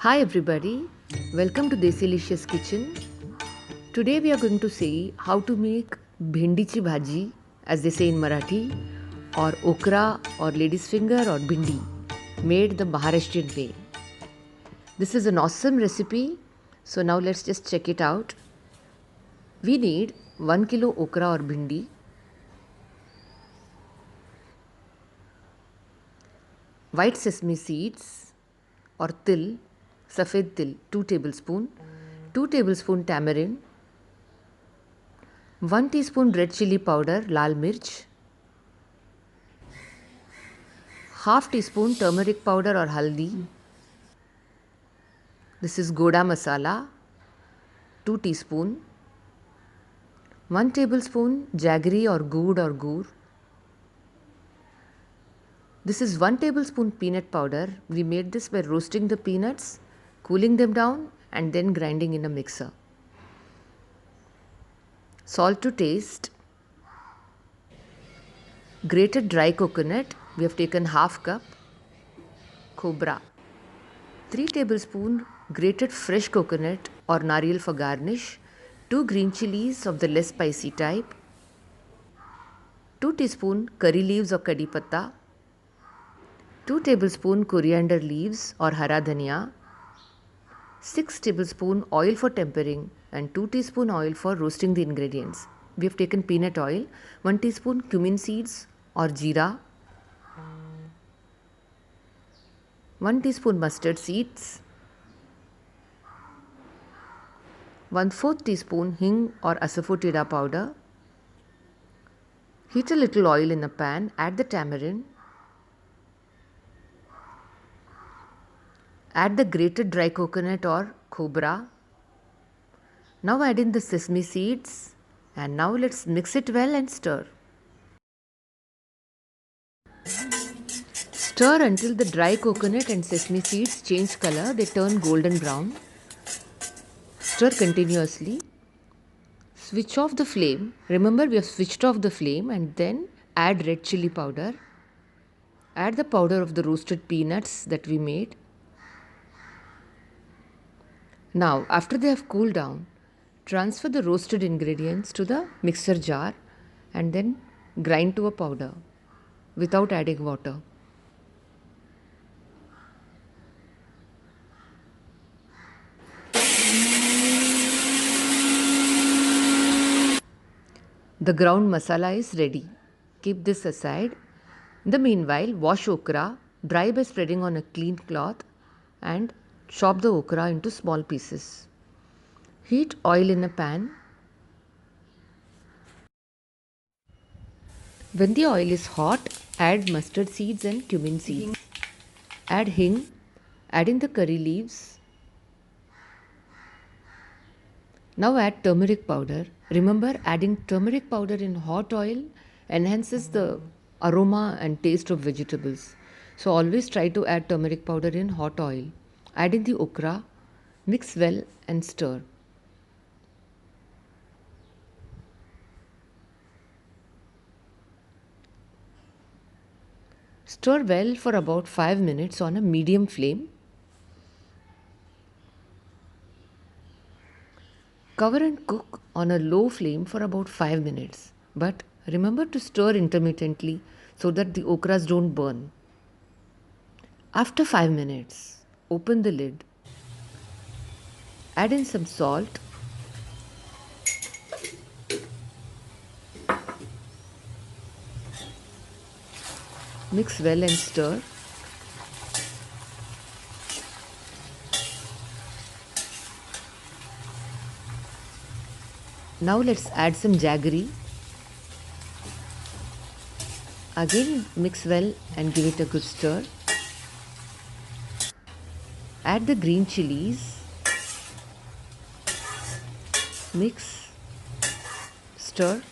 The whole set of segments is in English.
Hi everybody, welcome to Desilicious Kitchen. Today we are going to see how to make bhindichi bhaji, as they say in Marathi, or okra or lady's finger or bhindi, made the Maharashtrian way. This is an awesome recipe, so now let's just check it out. We need 1 kilo okra or bhindi, white sesame seeds or til, safed til, 2 tablespoon, 2 tablespoon tamarind, 1 teaspoon red chili powder, lal mirch, half teaspoon turmeric powder or haldi. This is goda masala, 2 teaspoon, 1 tablespoon jaggery or gur. This is 1 tablespoon peanut powder. We made this by roasting the peanuts, cooling them down and then grinding in a mixer. Salt to taste. Grated dry coconut, we have taken half cup. Cobra. 3 tablespoon grated fresh coconut or nariyal for garnish. 2 green chilies of the less spicy type. 2 teaspoon curry leaves or kadi patta. 2 tablespoon coriander leaves or hara dhania. 6 tablespoon oil for tempering and 2 teaspoon oil for roasting the ingredients. We have taken peanut oil, 1 teaspoon cumin seeds or jeera, 1 teaspoon mustard seeds, 1/4 teaspoon hing or asafoetida powder. Heat a little oil in a pan, add the tamarind, add the grated dry coconut or cobra. Now add in the sesame seeds and now let's mix it well and stir. Stir until the dry coconut and sesame seeds change color, they turn golden brown. Stir continuously. Switch off the flame. Remember, we have switched off the flame and then add red chili powder. Add the powder of the roasted peanuts that we made. Now, after they have cooled down, transfer the roasted ingredients to the mixer jar and then grind to a powder without adding water. The ground masala is ready. Keep this aside. In the meanwhile, wash okra, dry by spreading on a clean cloth and chop the okra into small pieces. Heat oil in a pan. When the oil is hot, add mustard seeds and cumin seeds. Add hing, add in the curry leaves. Now add turmeric powder. Remember, adding turmeric powder in hot oil enhances the aroma and taste of vegetables. So always try to add turmeric powder in hot oil. Add in the okra, mix well and stir. Stir well for about 5 minutes on a medium flame. Cover and cook on a low flame for about 5 minutes. But remember to stir intermittently so that the okras don't burn. After 5 minutes, open the lid. Add in some salt. Mix well and stir. Now let's add some jaggery. Again mix well and give it a good stir. Add the green chilies. Mix, stir.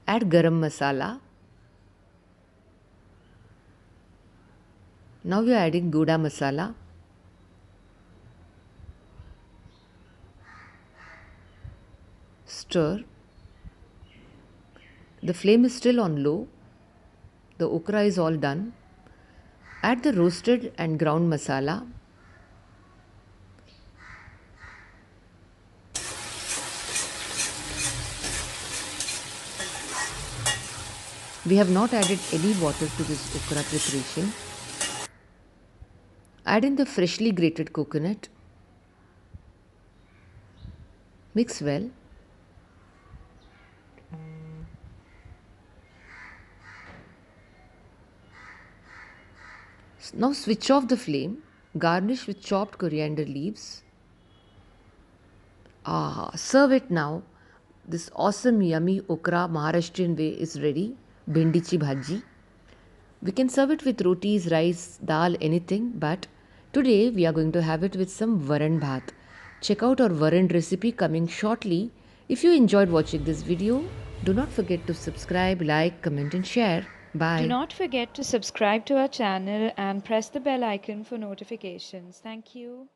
Add garam masala. Now we are adding goda masala. Stir. The flame is still on low. The okra is all done. Add the roasted and ground masala. We have not added any water to this okra preparation. Add in the freshly grated coconut. Mix well. Now switch off the flame. Garnish with chopped coriander leaves. Serve it now. This awesome yummy okra Maharashtrian way is ready. Bhindichi bhaji. We can serve it with rotis, rice, dal, anything, but today we are going to have it with some varan bhat. Check out our varan recipe coming shortly. If you enjoyed watching this video, do not forget to subscribe, like, comment and share. Do Bye. not forget to subscribe to our channel and press the bell icon for notifications. Thank you.